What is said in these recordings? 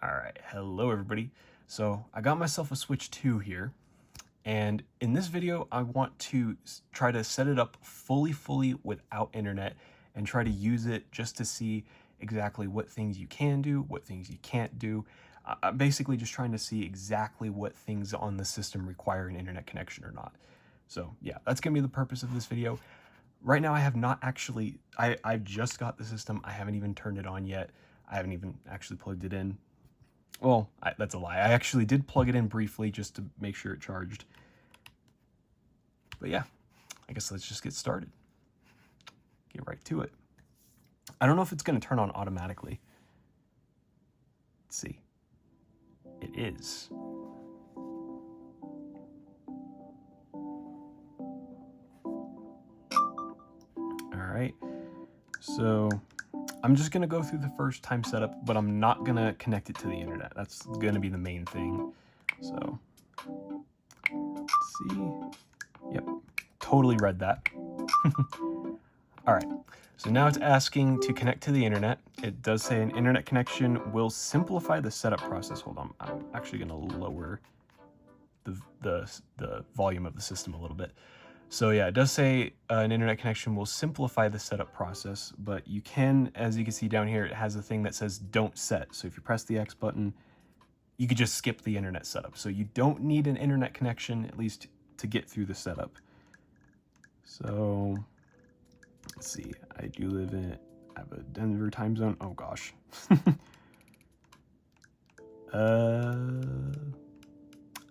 All right, hello everybody. So I got myself a Switch 2 here, and in this video I want to try to set it up fully without internet and try to use it just to see exactly what things you can do, what things you can't do. I'm basically just trying to see exactly what things on the system require an internet connection or not. So yeah, that's gonna be the purpose of this video. Right now I have not actually, I've just got the system. I haven't even turned it on yet. I haven't even actually plugged it in. Well, that's a lie. I actually did plug it in briefly just to make sure it charged. But yeah, I guess let's just get started. Get right to it. I don't know if it's going to turn on automatically. Let's see. It is. All right. So I'm just going to go through the first time setup, but I'm not going to connect it to the internet. That's going to be the main thing. So let's see. Yep. Totally read that. All right, so now it's asking to connect to the internet. It does say an internet connection will simplify the setup process. Hold on, I'm actually gonna lower the volume of the system a little bit. So yeah, it does say an internet connection will simplify the setup process, but you can, as you can see down here, it has a thing that says don't set. So if you press the X button, you could just skip the internet setup. So you don't need an internet connection, at least to get through the setup. So let's see, I do live in, I have a Denver time zone. Oh gosh.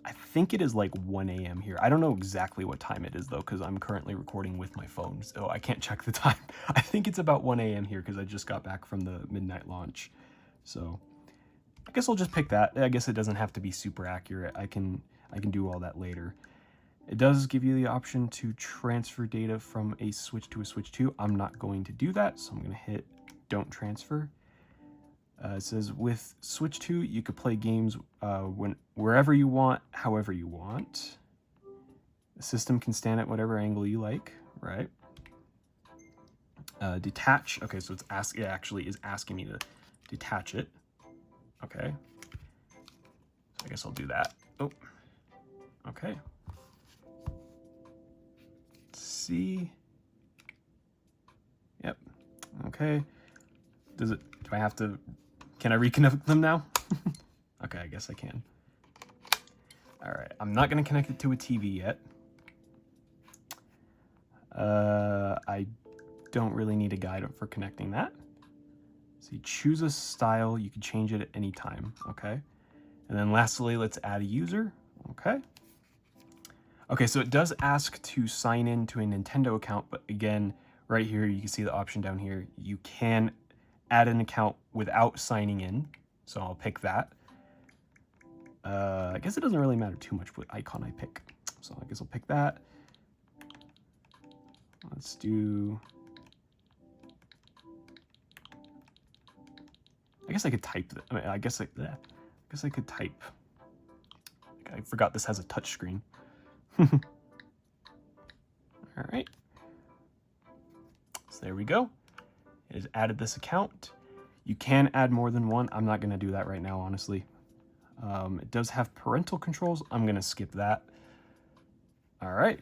I think it is like 1 a.m. here. I don't know exactly what time it is though, because I'm currently recording with my phone, so I can't check the time. I think it's about 1 a.m. here because I just got back from the midnight launch. So I guess I'll just pick that. I guess it doesn't have to be super accurate. I can do all that later. It does give you the option to transfer data from a Switch to a Switch 2. I'm not going to do that, so I'm going to hit Don't Transfer. It says with Switch 2, you could play games wherever you want, however you want. The system can stand at whatever angle you like, right? Detach. Okay, so it actually is asking me to detach it. Okay. So I guess I'll do that. Oh. Okay. See. Yep. Okay. Do I have to, can I reconnect them now? Okay, I guess I can. All right, I'm not gonna connect it to a TV yet. I don't really need a guide for connecting that. So you choose a style, you can change it at any time, okay? And then lastly, let's add a user, okay? Okay, so it does ask to sign in to a Nintendo account, but again, right here, you can see the option down here. You can add an account without signing in, so I'll pick that. I guess it doesn't really matter too much what icon I pick, so I guess I'll pick that. Let's do, I guess I could type that. I mean, I guess I could type. I forgot this has a touch screen. All right. So there we go. It has added this account. You can add more than one. I'm not going to do that right now, honestly. It does have parental controls. I'm going to skip that. All right.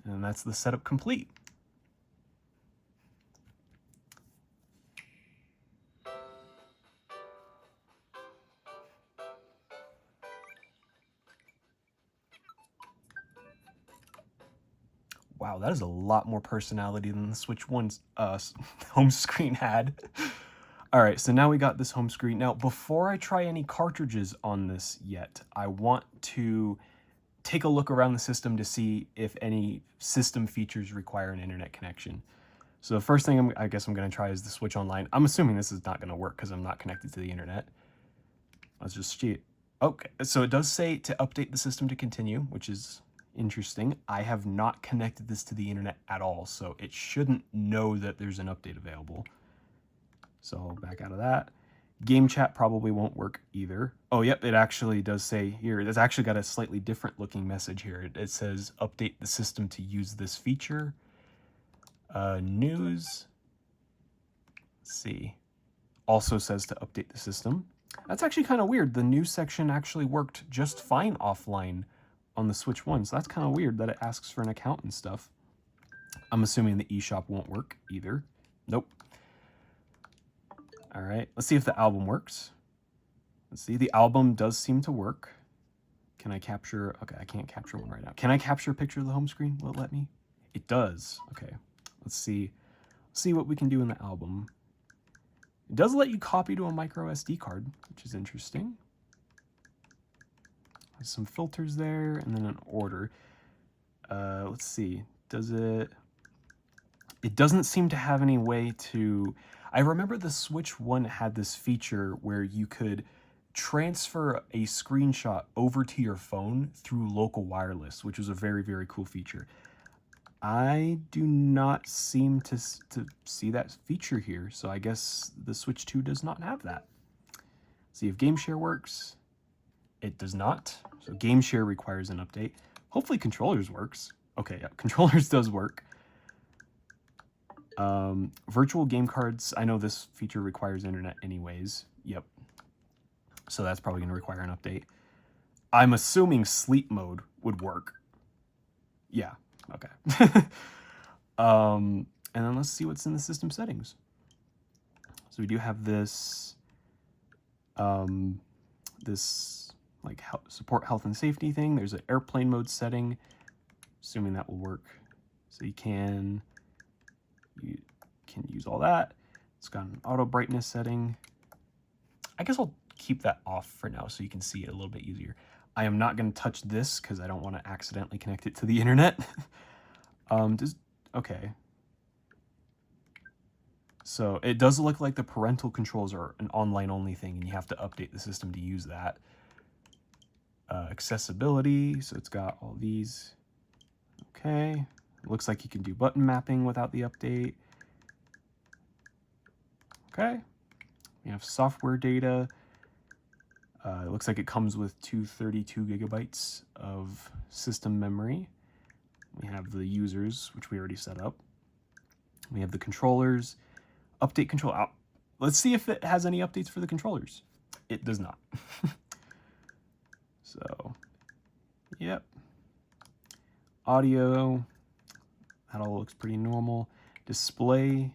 And that's the setup complete. Wow, that is a lot more personality than the Switch 1's home screen had. All right, so now we got this home screen. Now, before I try any cartridges on this yet, I want to take a look around the system to see if any system features require an internet connection. So the first thing I guess I'm going to try is the Switch Online. I'm assuming this is not going to work because I'm not connected to the internet. Let's just cheat. Okay, so it does say to update the system to continue, which is interesting. I have not connected this to the internet at all, so it shouldn't know that there's an update available. So I'll back out of that. Game chat probably won't work either. Oh, yep, it actually does say here, it's actually got a slightly different looking message here. It says update the system to use this feature. News, let's see, also says to update the system. That's actually kind of weird. The news section actually worked just fine offline on the Switch 1, so that's kind of weird that it asks for an account and stuff. I'm assuming the eShop won't work either. Nope. All right, let's see if the album works. Let's see, the album does seem to work. Can I capture? Okay, I can't capture one right now. Can I capture a picture of the home screen? Will it let me? It does. Okay, let's see. Let's see what we can do in the album. It does let you copy to a micro SD card, which is interesting. There's some filters there, and then an order. Let's see. Does it? It doesn't seem to have any way to... I remember the Switch 1 had this feature where you could transfer a screenshot over to your phone through local wireless, which was a very, very cool feature. I do not seem to see that feature here, so I guess the Switch 2 does not have that. See if Game Share works. It does not. So Game Share requires an update. Hopefully Controllers works. Okay, yeah, Controllers does work. Virtual game cards, I know this feature requires internet anyways. Yep. So that's probably going to require an update. I'm assuming sleep mode would work. Yeah, okay. And then let's see what's in the system settings. So we do have this, like support health and safety thing. There's an airplane mode setting, assuming that will work. So you can use all that. It's got an auto brightness setting. I guess I'll keep that off for now so you can see it a little bit easier. I am not going to touch this because I don't want to accidentally connect it to the internet. Okay. So it does look like the parental controls are an online only thing and you have to update the system to use that. Accessibility, so it's got all these. Okay. It looks like you can do button mapping without the update. Okay. We have software data. It looks like it comes with 232 gigabytes of system memory. We have the users, which we already set up. We have the controllers. Update control out. Let's see if it has any updates for the controllers. It does not. So, yep. Audio. That all looks pretty normal. Display. You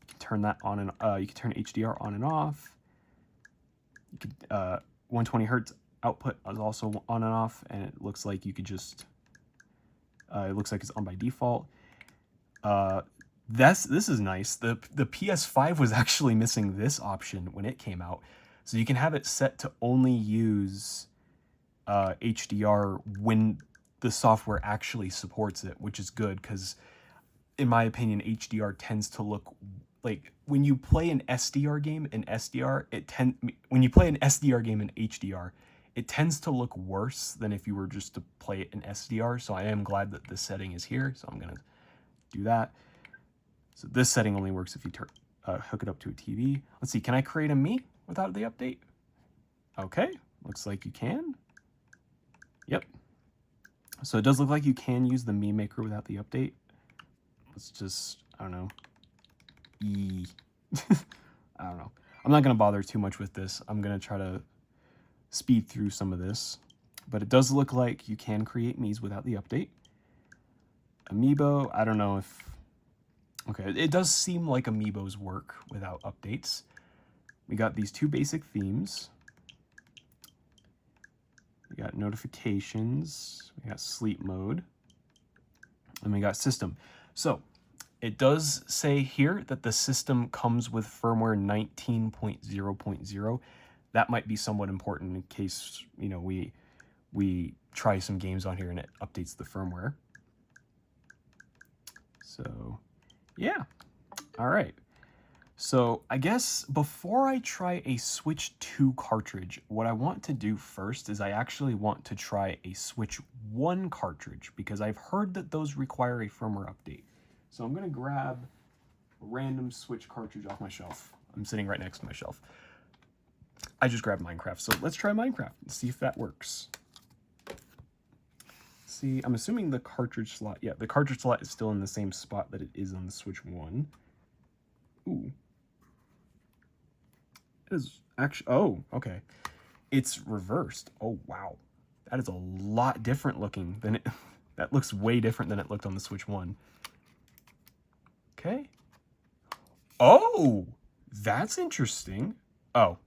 can turn that on and you can turn HDR on and off. You could 120 hertz output is also on and off, and it looks like you could just it looks like it's on by default. This is nice. The PS5 was actually missing this option when it came out, so you can have it set to only use HDR when the software actually supports it, which is good because in my opinion HDR tends to look like when you play an SDR game in SDR, when you play an SDR game in HDR, it tends to look worse than if you were just to play it in SDR. So I am glad that this setting is here. So I'm gonna do that. So this setting only works if you hook it up to a TV. Let's see, can I create a Mii without the update? Okay, looks like you can. Yep. So it does look like you can use the Mii Maker without the update. Let's just, I don't know. I don't know. I'm not going to bother too much with this. I'm going to try to speed through some of this. But it does look like you can create Miis without the update. Amiibo, I don't know if... Okay, it does seem like Amiibos work without updates. We got these two basic themes. We got notifications. We got sleep mode. And we got system. So, it does say here that the system comes with firmware 19.0.0. That might be somewhat important in case, you know, we try some games on here and it updates the firmware. So, yeah. All right. So I guess before I try a Switch 2 cartridge, what I want to do first is I actually want to try a Switch 1 cartridge because I've heard that those require a firmware update. So I'm going to grab a random Switch cartridge off my shelf. I'm sitting right next to my shelf. I just grabbed Minecraft, so let's try Minecraft and see if that works. See, I'm assuming the cartridge slot, yeah, the cartridge slot is still in the same spot that it is on the Switch 1. Ooh. It is Actually, oh, okay. It's reversed. Oh, wow. That is a lot different looking than it... That looks way different than it looked on the Switch 1. Okay. Oh, that's interesting. Oh.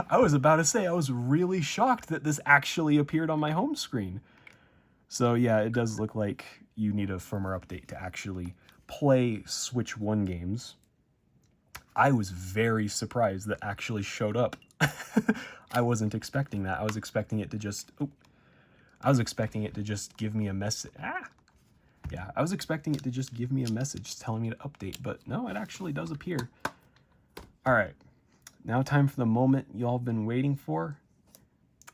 I was about to say, I was really shocked that this actually appeared on my home screen. So yeah, it does look like you need a firmware update to actually play Switch 1 games. I was very surprised that actually showed up. I wasn't expecting that. I was expecting it to just... Oh, I was expecting it to just give me a message. Yeah, I was expecting it to just give me a message telling me to update, but no, it actually does appear. All right, now time for the moment y'all been waiting for.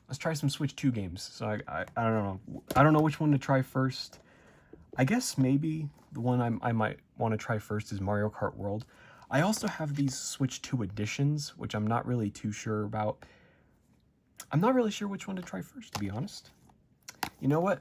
Let's try some Switch 2 games. So I don't know. I don't know which one to try first. I guess maybe the one I might want to try first is Mario Kart World. I also have these Switch 2 editions, which I'm not really too sure about. I'm not really sure which one to try first, to be honest. You know what?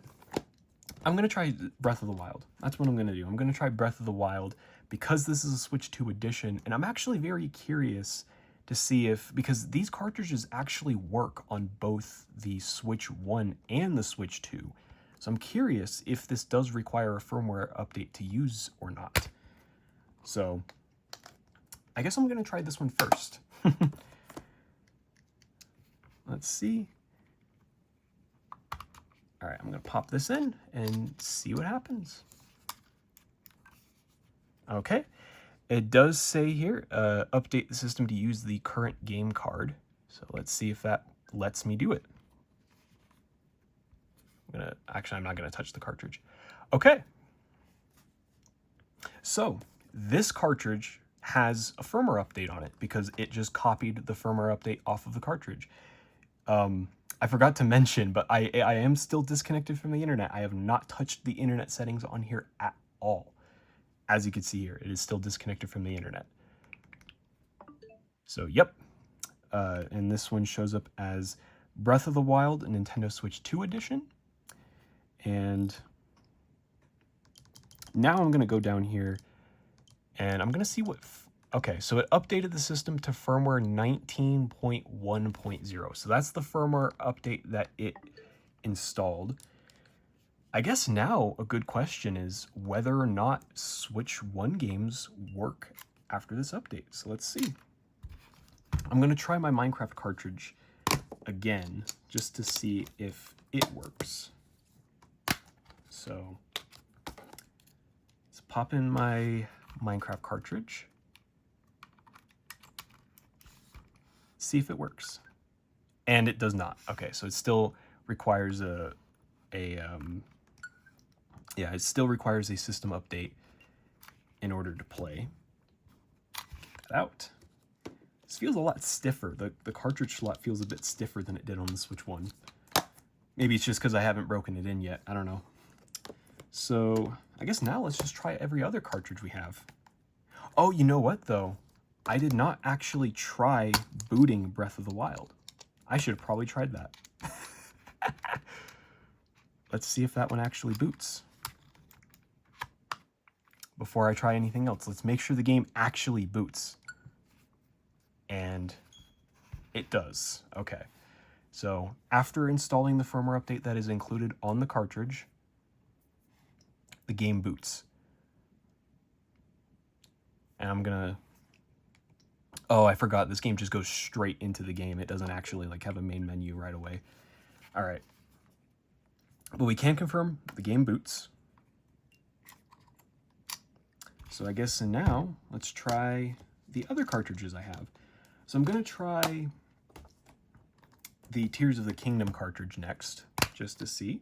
I'm going to try Breath of the Wild. That's what I'm going to do. I'm going to try Breath of the Wild because this is a Switch 2 edition, and I'm actually very curious to see if, because these cartridges actually work on both the Switch 1 and the Switch 2. So I'm curious if this does require a firmware update to use or not. So I guess I'm going to try this one first. Let's see. All right, I'm going to pop this in and see what happens. Okay, it does say here, update the system to use the current game card. So let's see if that lets me do it. Actually, I'm not going to touch the cartridge. Okay. So this cartridge has a firmware update on it because it just copied the firmware update off of the cartridge. I forgot to mention, but I am still disconnected from the internet. I have not touched the internet settings on here at all. As you can see here, it is still disconnected from the internet. So, yep. And this one shows up as Breath of the Wild, Nintendo Switch 2 edition. And now I'm going to go down here and I'm going to see what... Okay, so it updated the system to firmware 19.1.0. So that's the firmware update that it installed. I guess now a good question is whether or not Switch 1 games work after this update. So let's see. I'm going to try my Minecraft cartridge again just to see if it works. So let's pop in my Minecraft cartridge. See if it works. And it does not. Okay, so it still requires it still requires a system update in order to play. Get that out. This feels a lot stiffer. The cartridge slot feels a bit stiffer than it did on the Switch 1. Maybe it's just because I haven't broken it in yet. I don't know. So I guess now let's just try every other cartridge we have. Oh, you know what though? I did not actually try booting Breath of the Wild. I should have probably tried that. Let's see if that one actually boots. Before I try anything else, let's make sure the game actually boots. And it does. Okay. So after installing the firmware update that is included on the cartridge, the game boots. And I'm gonna... Oh, I forgot. This game just goes straight into the game. It doesn't actually like have a main menu right away. All right. But we can confirm the game boots. So I guess now let's try the other cartridges I have. So I'm going to try the Tears of the Kingdom cartridge next, just to see.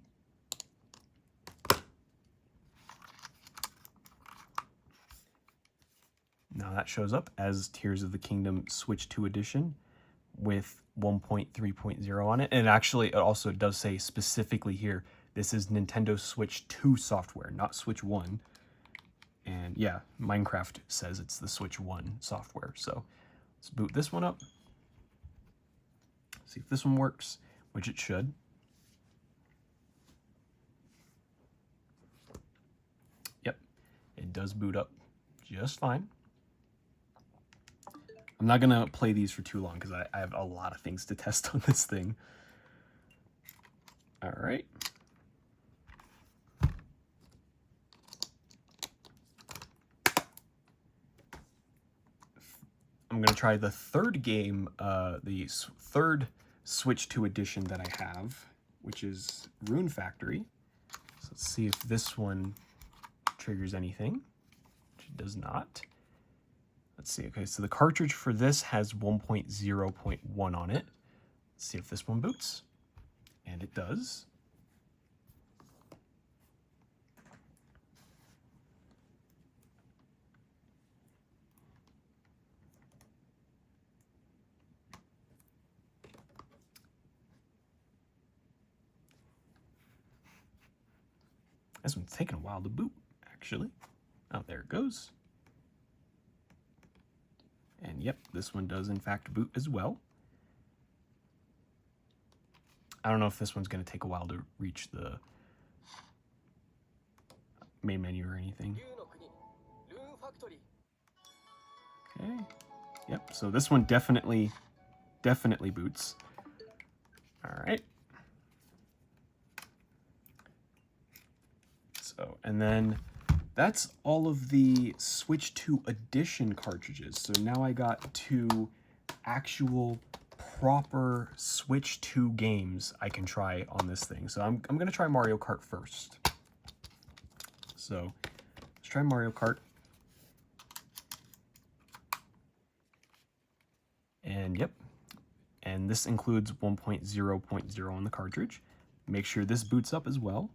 Now that shows up as Tears of the Kingdom Switch 2 edition with 1.3.0 on it. And actually, it also does say specifically here, this is Nintendo Switch 2 software, not Switch 1. And yeah, Minecraft says it's the Switch 1 software. So let's boot this one up. See if this one works, which it should. Yep, it does boot up just fine. I'm not going to play these for too long because I have a lot of things to test on this thing. All right. I'm going to try the third game, the third Switch 2 edition that I have, which is Rune Factory. So let's see if this one triggers anything, which it does not. Let's see. Okay, so the cartridge for this has 1.0.1 on it. Let's see if this one boots. And it does. This one's taking a while to boot, actually. Oh, there it goes. And yep, this one does in fact boot as well. I don't know if this one's going to take a while to reach the main menu or anything. Okay. Yep, so this one definitely boots. All right. So, and then that's all of the Switch 2 Edition cartridges. So now I got 2 actual proper Switch 2 games I can try on this thing. So I'm going to try Mario Kart first. So let's try Mario Kart. And yep, and this includes 1.0.0 on the cartridge. Make sure this boots up as well.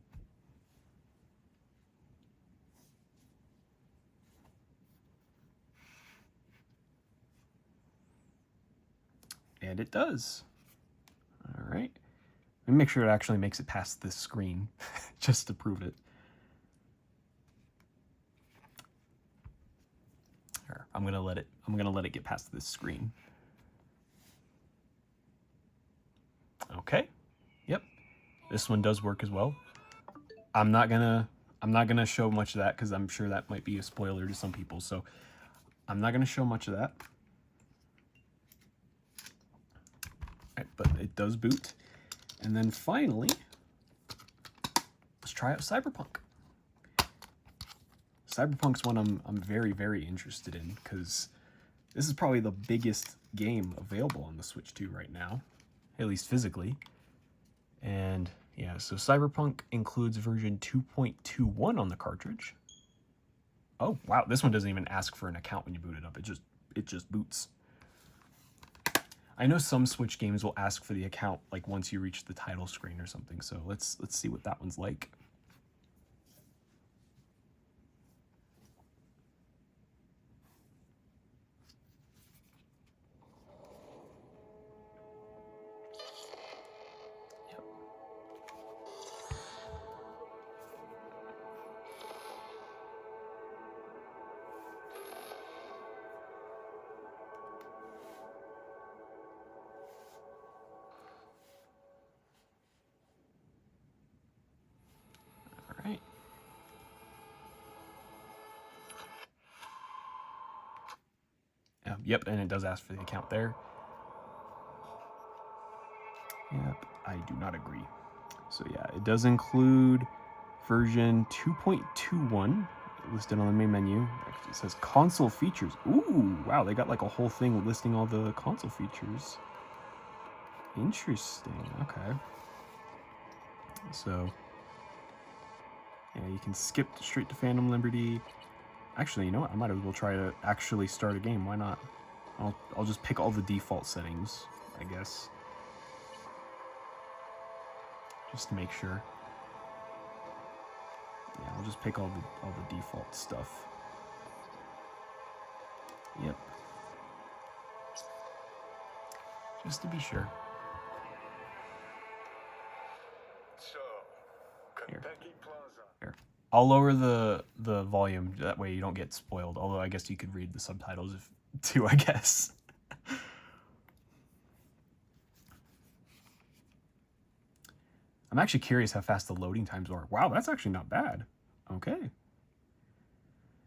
And it does. All right. Let me make sure it actually makes it past this screen just to prove it. Here, I'm gonna let it get past this screen. Okay. Yep. This one does work as well. I'm not gonna show much of that because I'm sure that might be a spoiler to some people. So I'm not gonna show much of that. Right, but it does boot. And then finally, let's try out Cyberpunk. Cyberpunk's one I'm very, very interested in because this is probably the biggest game available on the Switch 2 right now, at least physically. And yeah, so Cyberpunk includes version 2.21 on the cartridge. Oh, wow, this one doesn't even ask for an account when you boot it up. It just boots. I know some Switch games will ask for the account like once you reach the title screen or something. So let's see what that one's like. All right. Yep, and it does ask for the account there. Yep, I do not agree. So yeah, it does include version 2.21 listed on the main menu. It says console features. Ooh, wow, they got like a whole thing listing all the console features. Interesting, okay. So, yeah, you can skip straight to Phantom Liberty. Actually, you know what? I might as well try to actually start a game. Why not? I'll just pick all the default settings, I guess. Just to make sure. Yeah, I'll just pick all the default stuff. Yep. Just to be sure. Here. I'll lower the volume, that way you don't get spoiled. Although I guess you could read the subtitles too, I guess. I'm actually curious how fast the loading times are. Wow, that's actually not bad. Okay.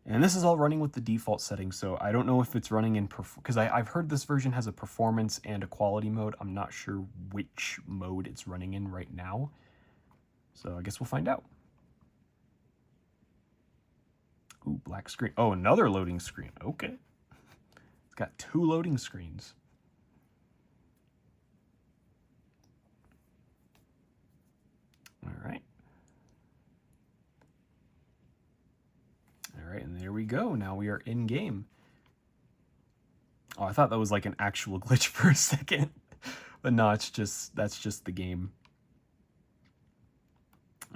And this is all running with the default settings, so I don't know if it's running in because I've heard this version has a performance and a quality mode. I'm not sure which mode it's running in right now, so I guess we'll find out. Ooh, black screen. Oh, another loading screen. Okay. It's got 2 loading screens. All right. All right, and there we go. Now we are in game. Oh, I thought that was like an actual glitch for a second, but no, that's just the game.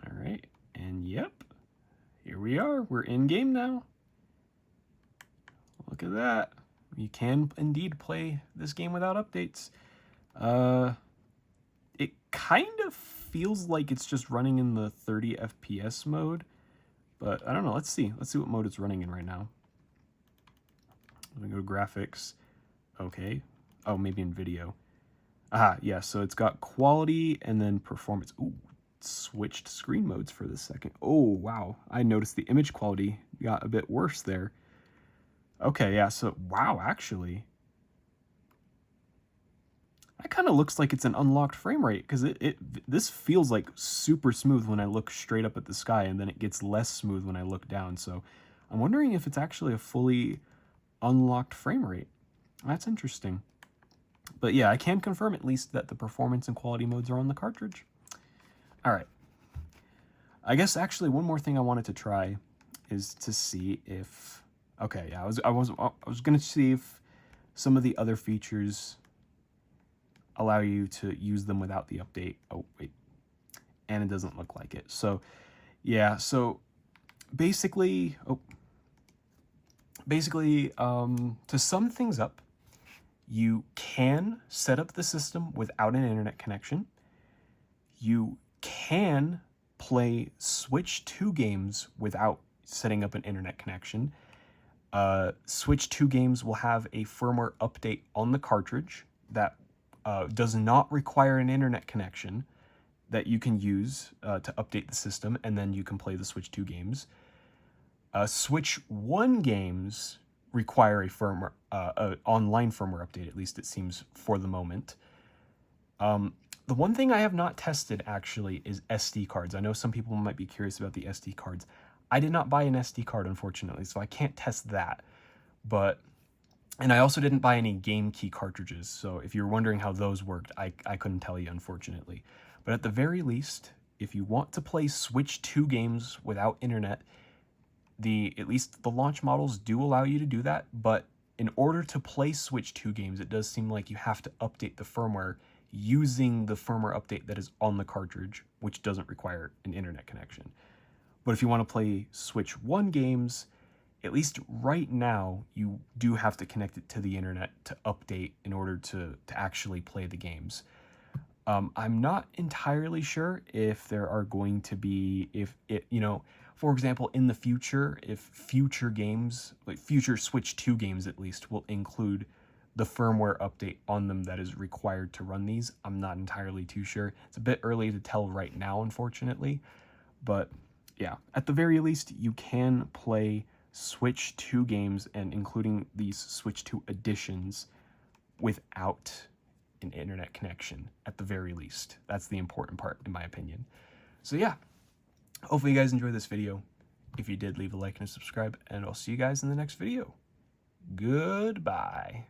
All right, and yep, here we are. We're in game now. Look at that. You can indeed play this game without updates. It kind of feels like it's just running in the 30 FPS mode, but I don't know. Let's see what mode it's running in right now. I'm gonna go to graphics. Okay. Oh, maybe in video. Aha, yeah, so it's got quality and then performance. Ooh, switched screen modes for this second. Oh, wow. I noticed the image quality got a bit worse there. Okay, yeah, so, wow, actually. That kind of looks like it's an unlocked frame rate, because this feels like super smooth when I look straight up at the sky, and then it gets less smooth when I look down, so I'm wondering if it's actually a fully unlocked frame rate. That's interesting. But yeah, I can confirm at least that the performance and quality modes are on the cartridge. All right. I guess actually one more thing I wanted to try is to see if, okay, yeah, I was going to see if some of the other features allow you to use them without the update. Oh, wait. And it doesn't look like it. So, yeah, so basically, to sum things up, you can set up the system without an internet connection. You can play Switch 2 games without setting up an internet connection. Switch 2 games will have a firmware update on the cartridge that does not require an internet connection that you can use to update the system, and then you can play the Switch 2 games. Switch 1 games require a firmware, online firmware update, at least it seems for the moment. The one thing I have not tested actually is SD cards. I know some people might be curious about the SD cards. I did not buy an SD card, unfortunately, so I can't test that. And I also didn't buy any game key cartridges, so if you're wondering how those worked, I couldn't tell you, unfortunately. But at the very least, if you want to play Switch 2 games without internet, at least the launch models do allow you to do that, but in order to play Switch 2 games, it does seem like you have to update the firmware using the firmware update that is on the cartridge, which doesn't require an internet connection. But if you want to play Switch 1 games, at least right now, you do have to connect it to the internet to update in order to actually play the games. I'm not entirely sure if there are going to be, for example, in the future, if future games, like future Switch 2 games at least, will include the firmware update on them that is required to run these. I'm not entirely too sure. It's a bit early to tell right now, unfortunately. But yeah, at the very least, you can play Switch 2 games, and including these Switch 2 editions, without an internet connection, at the very least. That's the important part, in my opinion. So yeah, hopefully you guys enjoyed this video. If you did, leave a like and a subscribe, and I'll see you guys in the next video. Goodbye.